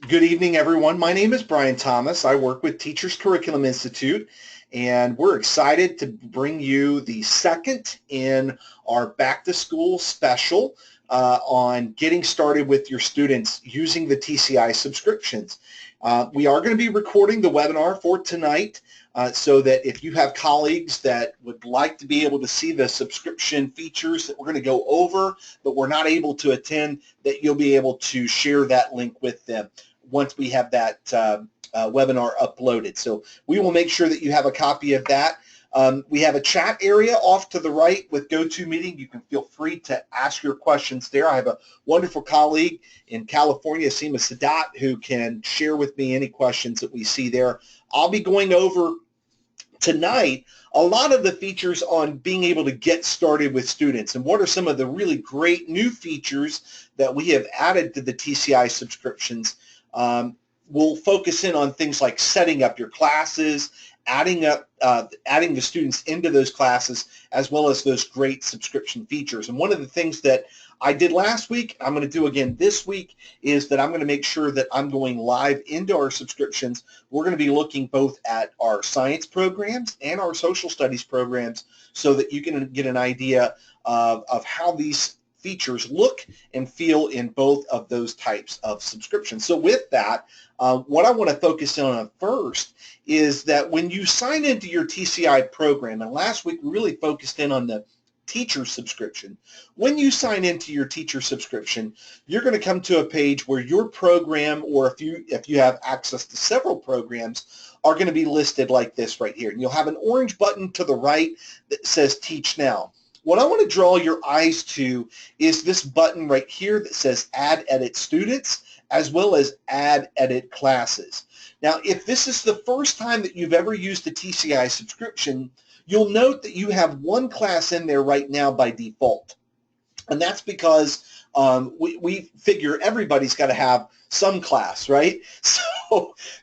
Good evening, everyone. My name is Brian Thomas. I work with Teachers Curriculum Institute, and we're excited to bring you the second in our back to school special on getting started with your students using the TCI subscriptions. We are going to be recording the webinar for tonight so that if you have colleagues that would like to be able to see the subscription features that we're going to go over, but we're not able to attend, that you'll be able to share that link with them once we have that webinar uploaded. So we will make sure that you have a copy of that. We have a chat area off to the right with GoToMeeting. You can feel free to ask your questions there. I have a wonderful colleague in California, Seema Sadat, who can share with me any questions that we see there. I'll be going over tonight a lot of the features on being able to get started with students and what are some of the really great new features that we have added to the TCI subscriptions. We'll focus in on things like setting up your classes, adding the students into those classes, as well as those great subscription features. And one of the things that I did last week, I'm going to do again this week, is that I'm going to make sure that I'm going live into our subscriptions. We're going to be looking both at our science programs and our social studies programs so that you can get an idea of how these features look and feel in both of those types of subscriptions. So with that, what I want to focus on first is that when you sign into your TCI program, and last week we really focused in on the teacher subscription. When you sign into your teacher subscription, you're going to come to a page where your program, or if you have access to several programs, are going to be listed like this right here. And you'll have an orange button to the right that says Teach Now. What I want to draw your eyes to is this button right here that says AddEdit Students, as well as AddEdit Classes. Now, if this is the first time that you've ever used a TCI subscription, you'll note that you have one class in there right now by default. And that's because we figure everybody's got to have some class, right?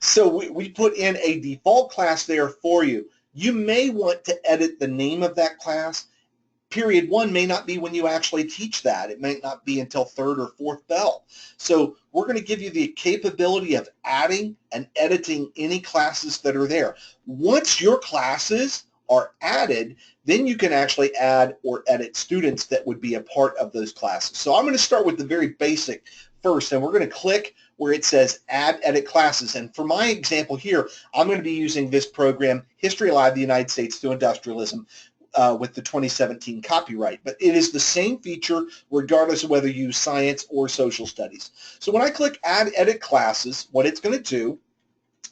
So we put in a default class there for you. You may want to edit the name of that class. Period one may not be when you actually teach that. It may not be until third or fourth bell. So we're going to give you the capability of adding and editing any classes that are there. Once your classes are added, then you can actually add or edit students that would be a part of those classes. So I'm going to start with the very basic first, and we're going to click where it says AddEdit Classes. And for my example here, I'm going to be using this program, History Alive, the United States to Industrialism, with the 2017 copyright. But it is the same feature regardless of whether you use science or social studies. So when I click AddEdit Classes, what it's going to do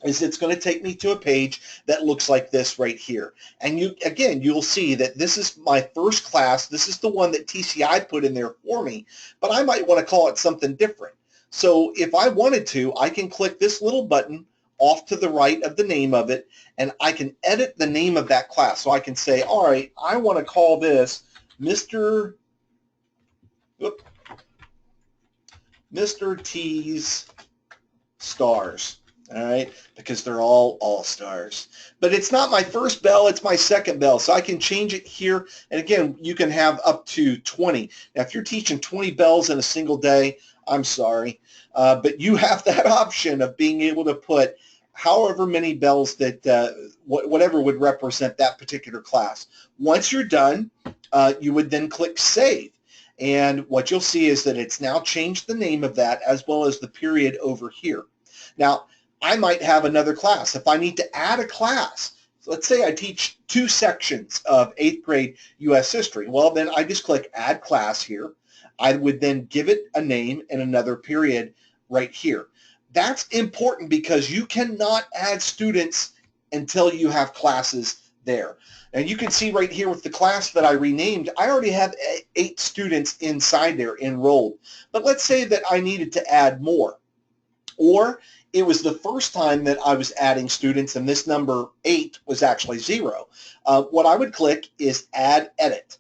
is it's going to take me to a page that looks like this right here. And you'll see that this is my first class. This is the one that TCI put in there for me, but I might want to call it something different. So if I wanted to, I can click this little button off to the right of the name of it, and I can edit the name of that class. So I can say, all right, I want to call this Mr. T's Stars. All right, because they're all stars. But it's not my first bell, it's my second bell. So I can change it here. And again, you can have up to 20. Now, if you're teaching 20 bells in a single day, I'm sorry. But you have that option of being able to put however many bells that, whatever would represent that particular class. Once you're done, you would then click Save. And what you'll see is that it's now changed the name of that as well as the period over here. Now, I might have another class. If I need to add a class, let's say I teach 2 sections of 8th grade U.S. history. Well, then I just click Add Class here. I would then give it a name and another period right here. That's important because you cannot add students until you have classes there. And you can see right here with the class that I renamed, I already have 8 students inside there enrolled. But let's say that I needed to add more. Or it was the first time that I was adding students and this number 8 was actually 0. What I would click is Add Edit.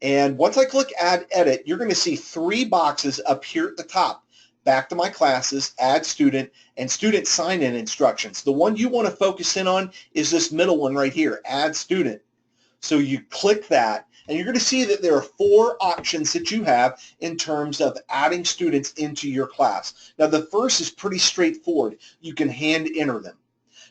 And once I click Add Edit, you're going to see 3 boxes up here at the top. Back to my classes, Add Student, and Student Sign-In Instructions. The one you want to focus in on is this middle one right here, Add Student. So you click that. And you're going to see that there are 4 options that you have in terms of adding students into your class. Now, the first is pretty straightforward. You can hand enter them.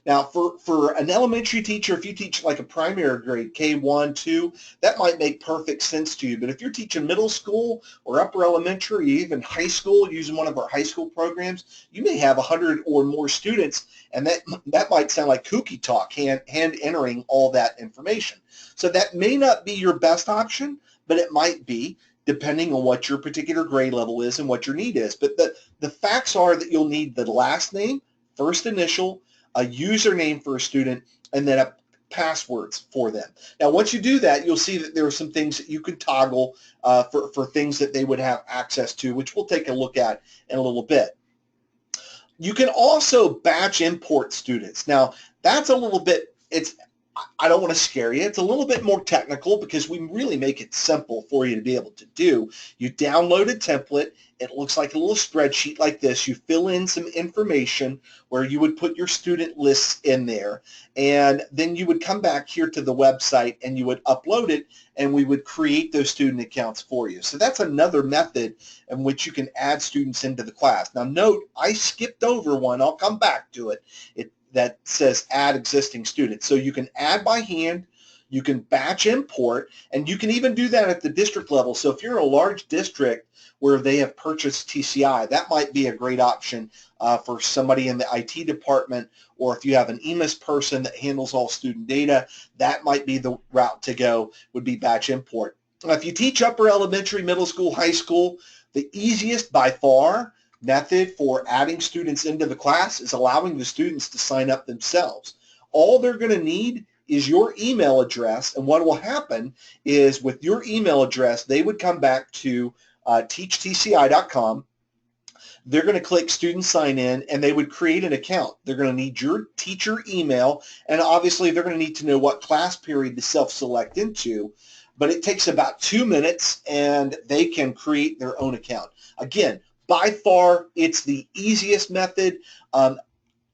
Now, for an elementary teacher, if you teach like a primary grade, K1, 2, that might make perfect sense to you. But if you're teaching middle school or upper elementary, even high school, using one of our high school programs, you may have 100 or more students, and that might sound like kooky talk, hand entering all that information. So that may not be your best option, but it might be, depending on what your particular grade level is and what your need is. But the facts are that you'll need the last name, first initial, a username for a student, and then passwords for them. Now, once you do that, you'll see that there are some things that you could toggle for things that they would have access to, which we'll take a look at in a little bit. You can also batch import students. Now, that's a little bit, I don't want to scare you. It's a little bit more technical because we really make it simple for you to be able to do. You download a template. It looks like a little spreadsheet like this. You fill in some information where you would put your student lists in there, and then you would come back here to the website and you would upload it, and we would create those student accounts for you. So that's another method in which you can add students into the class. Now note, I skipped over one. I'll come back to it. That says add existing students. So you can add by hand, you can batch import, and you can even do that at the district level. So if you're in a large district where they have purchased TCI, that might be a great option for somebody in the IT department, or if you have an EMIS person that handles all student data, that might be the route to go, would be batch import. Now, if you teach upper elementary, middle school, high school, the easiest by far method for adding students into the class is allowing the students to sign up themselves. All they're going to need is your email address, and what will happen is with your email address, they would come back to teachtci.com. They're going to click student sign in, and they would create an account. They're going to need your teacher email, and obviously they're going to need to know what class period to self-select into, but it takes about 2 minutes, and they can create their own account. Again, by far, it's the easiest method.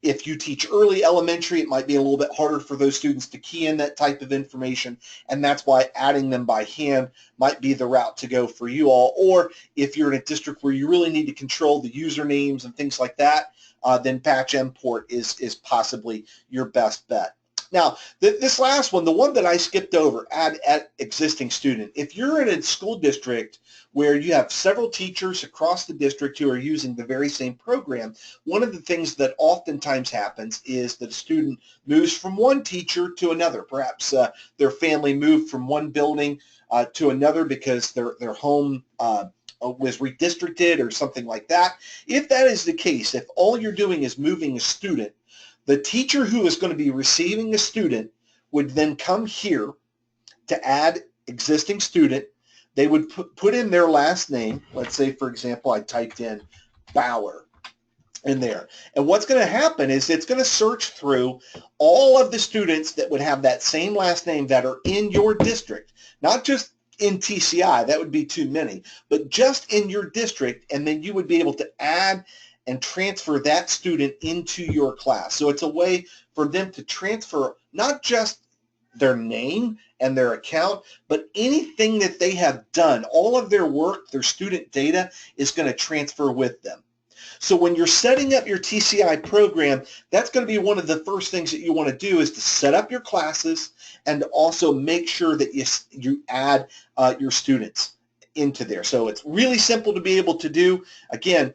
If you teach early elementary, it might be a little bit harder for those students to key in that type of information, and that's why adding them by hand might be the route to go for you all. Or if you're in a district where you really need to control the usernames and things like that, then batch import is possibly your best bet. Now, this last one, the one that I skipped over, add existing student. If you're in a school district where you have several teachers across the district who are using the very same program, one of the things that oftentimes happens is that a student moves from one teacher to another. Perhaps their family moved from one building to another because their home was redistricted or something like that. If that is the case, if all you're doing is moving a student, the teacher who is going to be receiving a student would then come here to add existing student. They would put in their last name. Let's say, for example, I typed in Bauer in there. And what's going to happen is it's going to search through all of the students that would have that same last name that are in your district, not just in TCI, that would be too many, but just in your district, and then you would be able to add and transfer that student into your class. So it's a way for them to transfer not just their name and their account, but anything that they have done, all of their work, their student data is going to transfer with them. So when you're setting up your TCI program, that's going to be one of the first things that you want to do is to set up your classes and also make sure that you add your students into there. So it's really simple to be able to do. Again,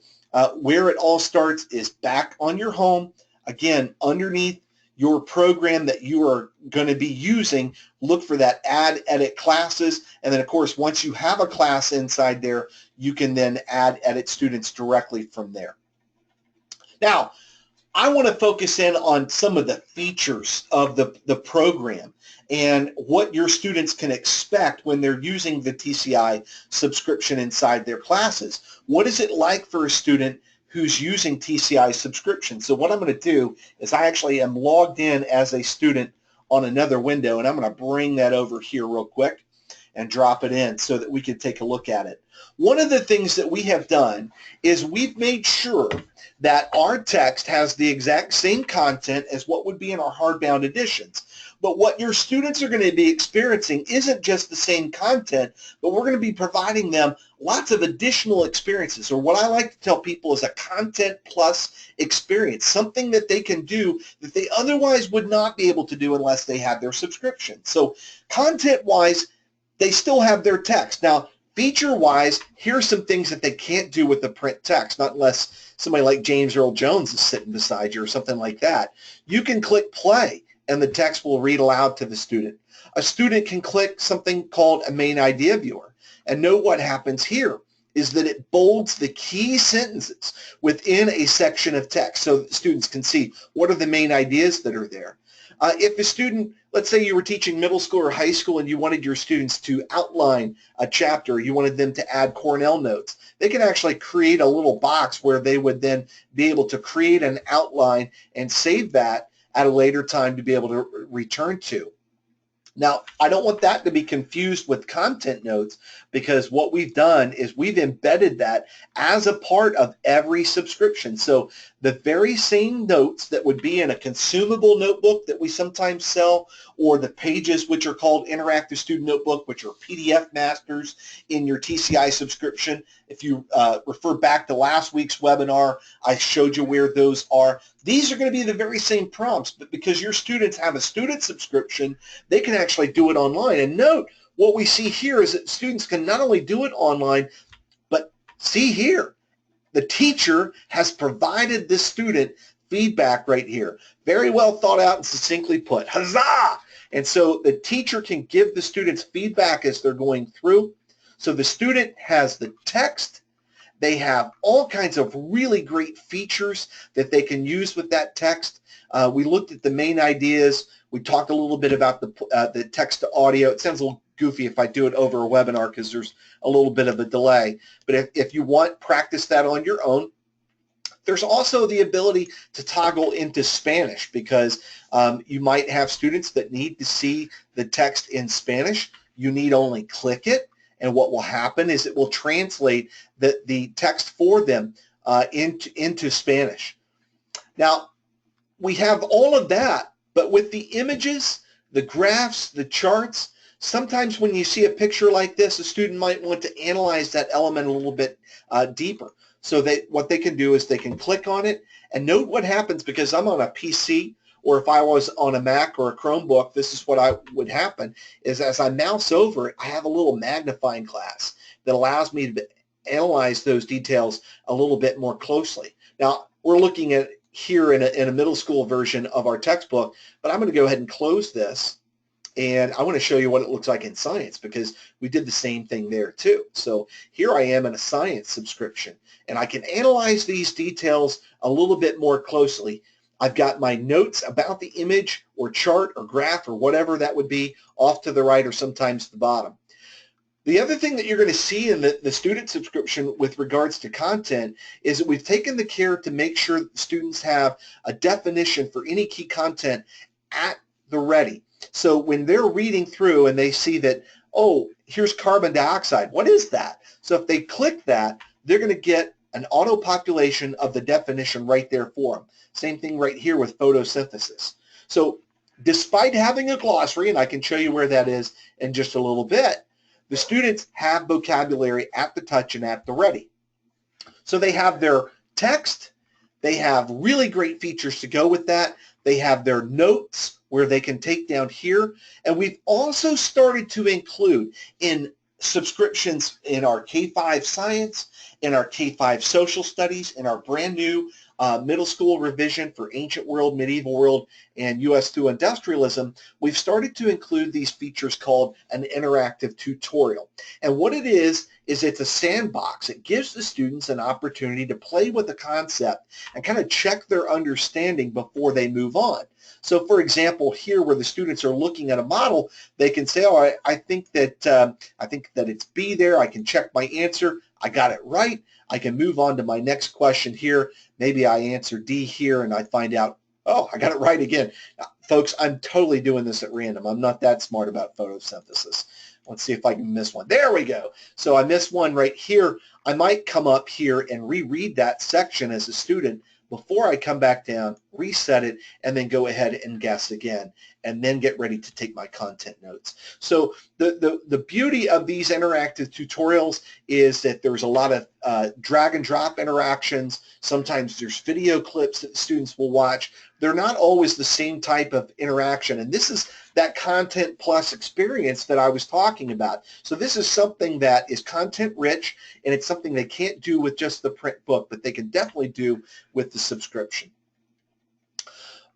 where it all starts is back on your home. Again, underneath your program that you are going to be using, look for that AddEdit Classes. And then, of course, once you have a class inside there, you can then add edit students directly from there. Now, I want to focus in on some of the features of the program and what your students can expect when they're using the TCI subscription inside their classes. What is it like for a student who's using TCI subscription? So what I'm going to do is I actually am logged in as a student on another window, and I'm going to bring that over here real quick and drop it in so that we can take a look at it. One of the things that we have done is we've made sure that our text has the exact same content as what would be in our hardbound editions. But what your students are going to be experiencing isn't just the same content, but we're going to be providing them lots of additional experiences, or what I like to tell people is a content plus experience, something that they can do that they otherwise would not be able to do unless they had their subscription. So content-wise, they still have their text. Now, feature-wise, here's some things that they can't do with the print text, not unless somebody like James Earl Jones is sitting beside you or something like that. You can click play, and the text will read aloud to the student. A student can click something called a main idea viewer. And note what happens here is that it bolds the key sentences within a section of text so that students can see what are the main ideas that are there. If a student, let's say you were teaching middle school or high school and you wanted your students to outline a chapter, you wanted them to add Cornell notes, they can actually create a little box where they would then be able to create an outline and save that at a later time to be able to return to. Now, I don't want that to be confused with content notes, because what we've done is we've embedded that as a part of every subscription. So the very same notes that would be in a consumable notebook that we sometimes sell, or the pages which are called Interactive Student Notebook, which are PDF masters in your TCI subscription. If you refer back to last week's webinar, I showed you where those are. These are going to be the very same prompts, but because your students have a student subscription, they can actually do it online. And note, what we see here is that students can not only do it online, but see here, the teacher has provided the student feedback right here. Very well thought out and succinctly put. Huzzah! And so the teacher can give the students feedback as they're going through. So the student has the text. They have all kinds of really great features that they can use with that text. We looked at the main ideas. We talked a little bit about the text to audio. It sounds a little goofy if I do it over a webinar because there's a little bit of a delay. But if you want, practice that on your own. There's also the ability to toggle into Spanish, because you might have students that need to see the text in Spanish. You need only click it, and what will happen is it will translate the text for them into Spanish. Now, we have all of that, but with the images, the graphs, the charts, sometimes when you see a picture like this, a student might want to analyze that element a little bit deeper. So what they can do is they can click on it, and note what happens, because I'm on a PC, or if I was on a Mac or a Chromebook, this is what would happen, is as I mouse over it, I have a little magnifying glass that allows me to analyze those details a little bit more closely. Now, we're looking at here in a middle school version of our textbook, but I'm going to go ahead and close this, and I want to show you what it looks like in science, because we did the same thing there too. So here I am in a science subscription, and I can analyze these details a little bit more closely. I've got my notes about the image or chart or graph or whatever that would be off to the right or sometimes the bottom. The other thing that you're going to see in the student subscription with regards to content is that we've taken the care to make sure that the students have a definition for any key content at the ready. So when they're reading through and they see that, oh, here's carbon dioxide, what is that? So if they click that, they're going to get an auto-population of the definition right there for them. Same thing right here with photosynthesis. So despite having a glossary, and I can show you where that is in just a little bit, the students have vocabulary at the touch and at the ready. So they have their text, they have really great features to go with that, they have their notes where they can take down here, and we've also started to include in subscriptions in our K-5 science, in our K-5 social studies, in our brand new middle school revision for ancient world, medieval world, and U.S. through industrialism, we've started to include these features called an interactive tutorial. And what it is it's a sandbox. It gives the students an opportunity to play with the concept and kind of check their understanding before they move on. So for example, here where the students are looking at a model, they can say, oh, I think that it's B there. I can check my answer. I got it right. I can move on to my next question here. Maybe I answer D here and I find out, oh, I got it right again. Now, folks, I'm totally doing this at random. I'm not that smart about photosynthesis. Let's see if I can miss one. There we go. So I missed one right here. I might come up here and reread that section as a student before I come back down, reset it, and then go ahead and guess again, and then get ready to take my content notes. So the beauty of these interactive tutorials is that there's a lot of drag and drop interactions. Sometimes there's video clips that students will watch. They're not always the same type of interaction, and this is that content plus experience that I was talking about. So this is something that is content rich, and it's something they can't do with just the print book, but they can definitely do with the subscription.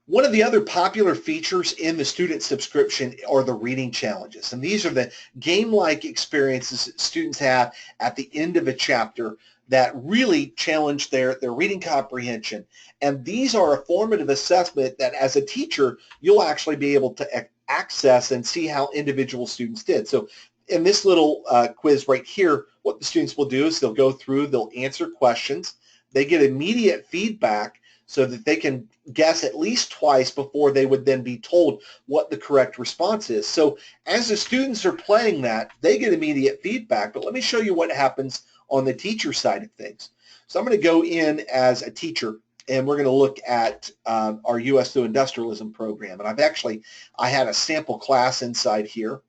One of the other popular features in the student subscription are the reading challenges, and these are the game-like experiences that students have at the end of a chapter that really challenge their reading comprehension. And these are a formative assessment that as a teacher, you'll actually be able to access and see how individual students did. So in this little quiz right here, what the students will do is they'll go through, they'll answer questions, they get immediate feedback so that they can guess at least twice before they would then be told what the correct response is. So as the students are playing that, they get immediate feedback, but let me show you what happens on the teacher side of things. So I'm going to go in as a teacher, and we're going to look at our U.S. through Industrialism program. And I had a sample class inside here.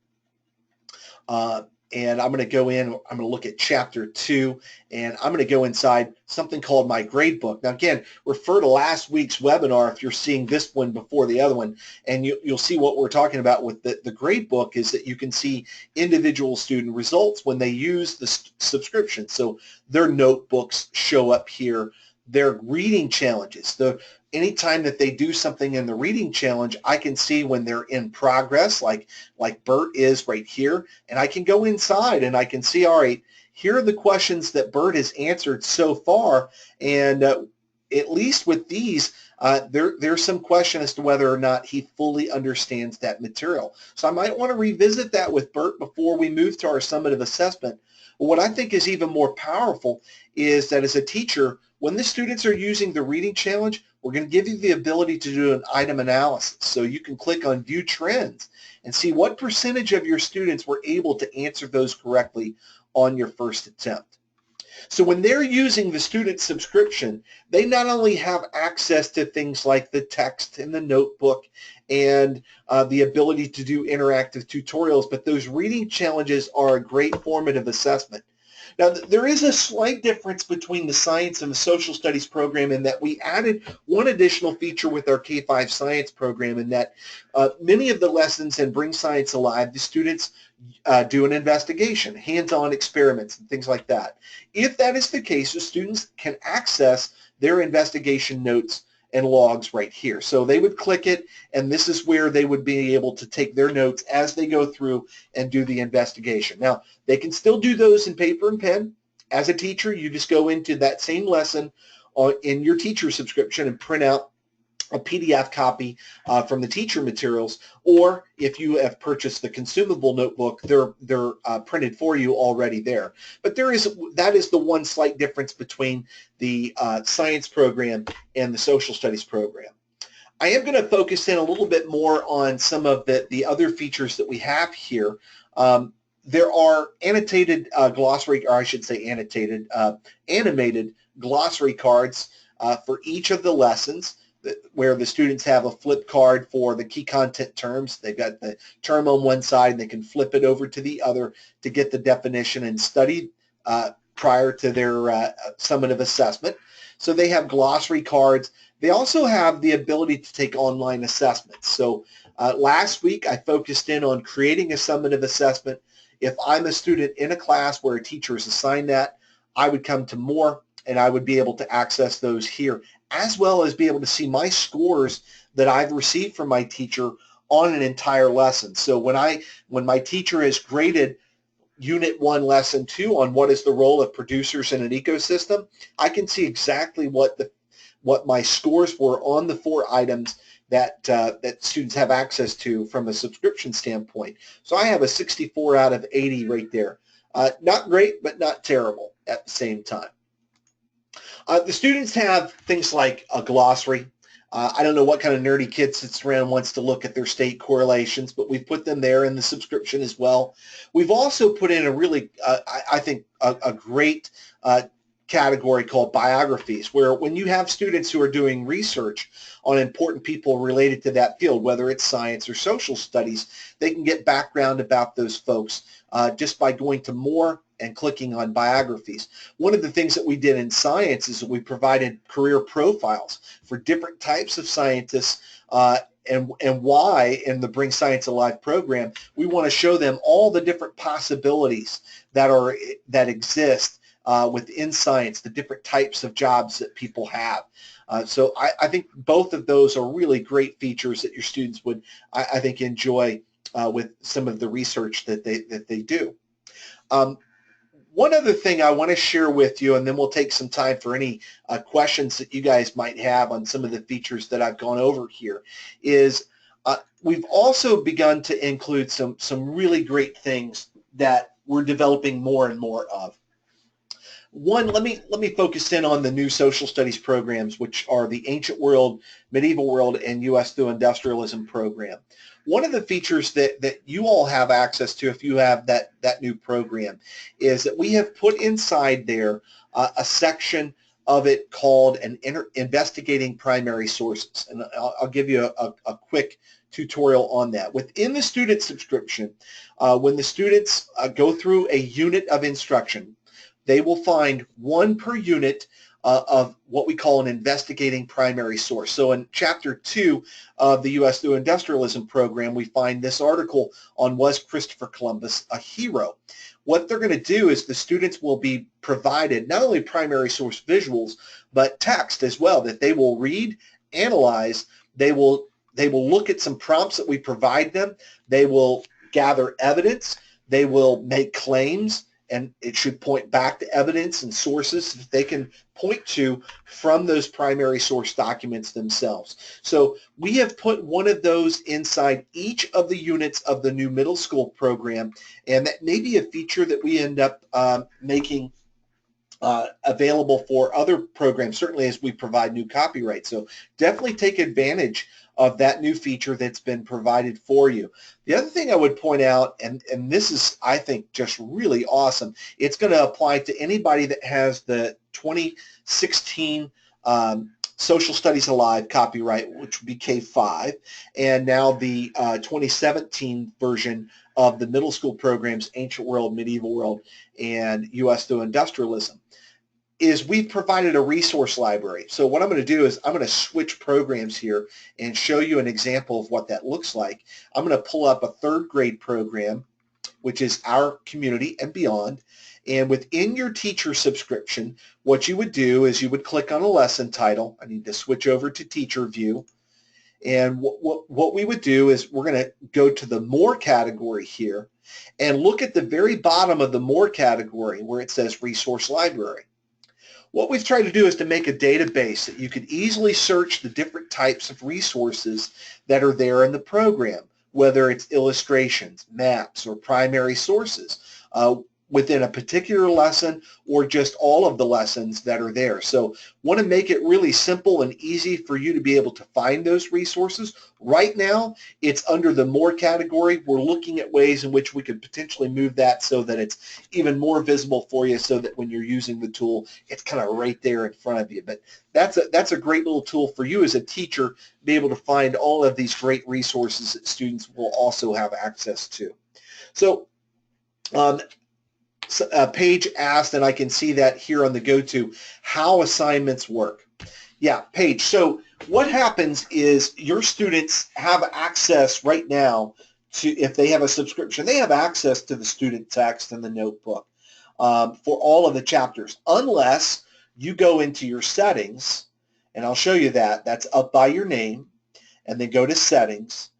And I'm going to go in, I'm going to look at Chapter 2, and I'm going to go inside something called my Gradebook. Now, again, refer to last week's webinar if you're seeing this one before the other one, and you'll see what we're talking about with the Gradebook is that you can see individual student results when they use the subscription. So their notebooks show up here, their reading challenges. Anytime that they do something in the reading challenge, I can see when they're in progress, like Bert is right here, and I can go inside and I can see, all right, here are the questions that Bert has answered so far, and at least with these, there's some question as to whether or not he fully understands that material. So I might want to revisit that with Bert before we move to our summative assessment. But what I think is even more powerful is that as a teacher, when the students are using the reading challenge, we're going to give you the ability to do an item analysis. So you can click on View Trends and see what percentage of your students were able to answer those correctly on your first attempt. So when they're using the student subscription, they not only have access to things like the text in the notebook and the ability to do interactive tutorials, but those reading challenges are a great formative assessment. Now, there is a slight difference between the science and the social studies program in that we added one additional feature with our K-5 science program in that many of the lessons in Bring Science Alive, the students do an investigation, hands-on experiments, and things like that. If that is the case, the students can access their investigation notes and logs right here. So they would click it, and this is where they would be able to take their notes as they go through and do the investigation. Now, they can still do those in paper and pen. As a teacher, you just go into that same lesson in your teacher subscription and print out a PDF copy from the teacher materials, or if you have purchased the consumable notebook, they're printed for you already there. But that is the one slight difference between the science program and the social studies program. I am going to focus in a little bit more on some of the other features that we have here. There are annotated glossary, or I should say animated glossary cards for each of the lessons, where the students have a flip card for the key content terms. They've got the term on one side, and they can flip it over to the other to get the definition and study prior to their summative assessment. So they have glossary cards. They also have the ability to take online assessments. So last week, I focused in on creating a summative assessment. If I'm a student in a class where a teacher is assigned that, I would come to More, and I would be able to access those here, as well as be able to see my scores that I've received from my teacher on an entire lesson. So when my teacher has graded Unit 1, Lesson 2 on what is the role of producers in an ecosystem, I can see exactly what my scores were on the 4 items that students have access to from a subscription standpoint. So I have a 64 out of 80 right there. Not great, but not terrible at the same time. The students have things like a glossary. I don't know what kind of nerdy kid sits around and wants to look at their state correlations, but we've put them there in the subscription as well. We've also put in a really, I think, a great category called biographies, where when you have students who are doing research on important people related to that field, whether it's science or social studies, they can get background about those folks just by going to more and clicking on biographies. One of the things that we did in science is that we provided career profiles for different types of scientists, and why in the Bring Science Alive program, we want to show them all the different possibilities that exist within science, the different types of jobs that people have. So I think both of those are really great features that your students would, I think, enjoy with some of the research that they do. One other thing I want to share with you, and then we'll take some time for any questions that you guys might have on some of the features that I've gone over here, is we've also begun to include some really great things that we're developing more and more of. One, let me focus in on the new social studies programs, which are the Ancient World, Medieval World, and U.S. through Industrialism program. One of the features that you all have access to if you have that new program is that we have put inside there a section of it called Investigating Primary Sources. And I'll give you a quick tutorial on that. Within the student subscription, when the students go through a unit of instruction, they will find one per unit of what we call an investigating primary source. So in Chapter 2 of the U.S. through Industrialism program, we find this article on Was Christopher Columbus a Hero? What they're going to do is the students will be provided not only primary source visuals, but text as well that they will read, analyze. They will look at some prompts that we provide them. They will gather evidence. They will make claims, and it should point back to evidence and sources that they can point to from those primary source documents themselves. So we have put one of those inside each of the units of the new middle school program, and that may be a feature that we end up making available for other programs, certainly as we provide new copyright. So definitely take advantage of that new feature that's been provided for you. The other thing I would point out, and this is, I think, just really awesome, it's going to apply to anybody that has the 2016 Social Studies Alive copyright, which would be K5, and now the 2017 version of the middle school programs, Ancient World, Medieval World, and U.S. through Industrialism, is we've provided a resource library. So what I'm going to do is I'm going to switch programs here and show you an example of what that looks like. I'm going to pull up a third grade program, which is Our Community and Beyond. And within your teacher subscription, what you would do is you would click on a lesson title. I need to switch over to teacher view. And what we would do is we're going to go to the More category here and look at the very bottom of the More category where it says Resource Library. What we've tried to do is to make a database that you could easily search the different types of resources that are there in the program, whether it's illustrations, maps, or primary sources within a particular lesson or just all of the lessons that are there. So want to make it really simple and easy for you to be able to find those resources. Right now, it's under the More category. We're looking at ways in which we could potentially move that so that it's even more visible for you so that when you're using the tool, it's kind of right there in front of you. But that's a great little tool for you as a teacher to be able to find all of these great resources that students will also have access to. So Paige asked, and I can see that here on the go-to, how assignments work. Yeah, Paige, so what happens is your students have access right now to, if they have a subscription, they have access to the student text and the notebook for all of the chapters, unless you go into your settings, and I'll show you that. That's up by your name, and then go to settings.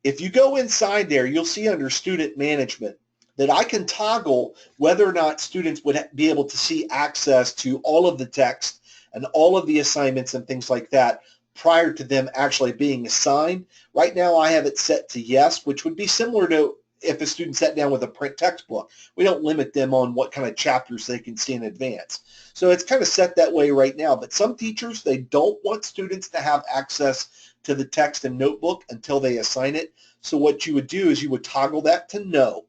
If you go inside there, you'll see under student management that I can toggle whether or not students would be able to see access to all of the text and all of the assignments and things like that prior to them actually being assigned. Right now I have it set to yes, which would be similar to if a student sat down with a print textbook. We don't limit them on what kind of chapters they can see in advance. So it's kind of set that way right now, but some teachers, they don't want students to have access to the text and notebook until they assign it. So what you would do is you would toggle that to no.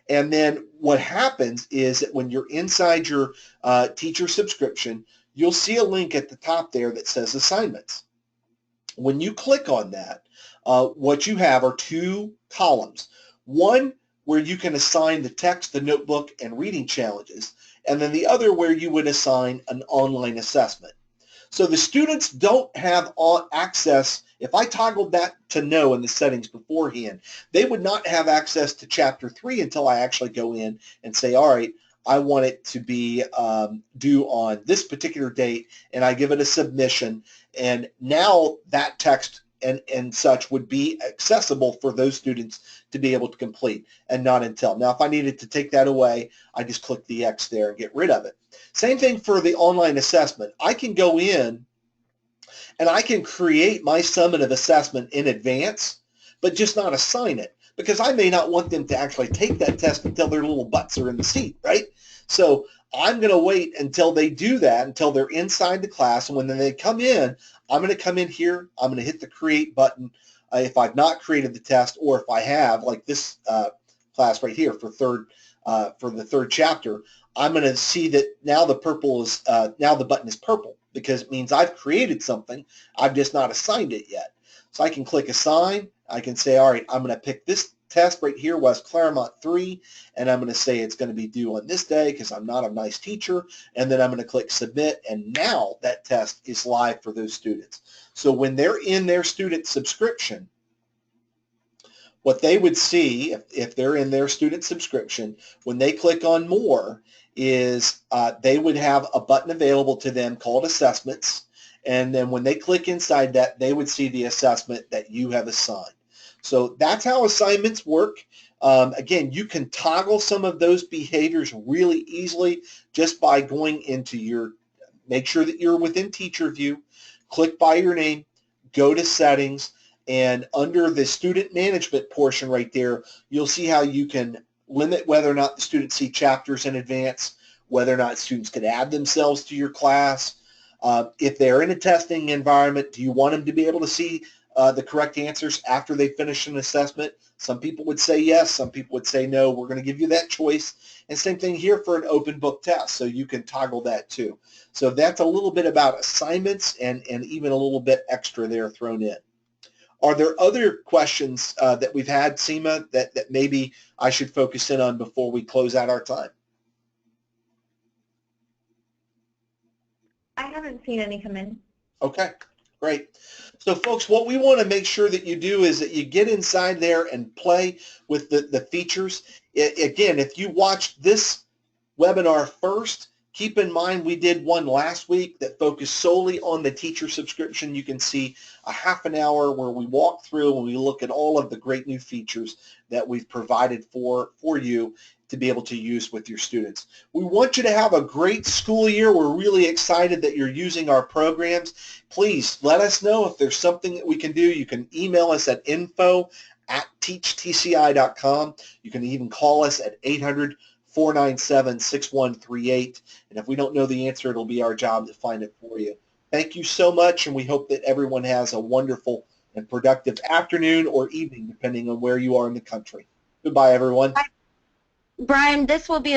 And then what happens is that when you're inside your teacher subscription, you'll see a link at the top there that says assignments. When you click on that, what you have are two columns. One where you can assign the text, the notebook, and reading challenges, and then the other where you would assign an online assessment. So the students don't have access. If I toggled that to no in the settings beforehand, they would not have access to Chapter 3 until I actually go in and say, all right, I want it to be due on this particular date, and I give it a submission, and now that text and such would be accessible for those students to be able to complete, and not until. Now, if I needed to take that away, I just click the X there and get rid of it. Same thing for the online assessment. I can go in and I can create my summative assessment in advance, but just not assign it, because I may not want them to actually take that test until their little butts are in the seat, right? So I'm going to wait until they do that, until they're inside the class, and when they come in, I'm going to come in here, I'm going to hit the create button if I've not created the test, or if I have, like this class right here for the third chapter, I'm going to see that now the purple is now the button is purple, because it means I've created something, I've just not assigned it yet. So I can click assign. I can say, all right, I'm going to pick this test right here, West Claremont 3, and I'm going to say it's going to be due on this day because I'm not a nice teacher, and then I'm going to click submit, and now that test is live for those students. So when they're in their student subscription, what they would see if they're in their student subscription, when they click on more, is they would have a button available to them called assessments, and then when they click inside that, they would see the assessment that you have assigned. So that's how assignments work. Again, you can toggle some of those behaviors really easily just by going into make sure that you're within teacher view, click by your name, go to settings, and under the student management portion right there, you'll see how you can limit whether or not the students see chapters in advance, whether or not students can add themselves to your class. If they're in a testing environment, do you want them to be able to see the correct answers after they finish an assessment? Some people would say yes, some people would say no. We're going to give you that choice. And same thing here for an open book test, so you can toggle that too. So that's a little bit about assignments and even a little bit extra there thrown in. Are there other questions that we've had, Seema, that maybe I should focus in on before we close out our time? I haven't seen any come in. Okay, great. So folks, what we want to make sure that you do is that you get inside there and play with the features. Again, if you watched this webinar first, keep in mind we did one last week that focused solely on the teacher subscription. You can see a half an hour where we walk through and we look at all of the great new features that we've provided for you to be able to use with your students. We want you to have a great school year. We're really excited that you're using our programs. Please let us know if there's something that we can do. You can email us at info@teachtci.com. You can even call us at 800-497-6138. And if we don't know the answer, it'll be our job to find it for you. Thank you so much, and we hope that everyone has a wonderful and productive afternoon or evening, depending on where you are in the country. Goodbye, everyone. Brian, this will be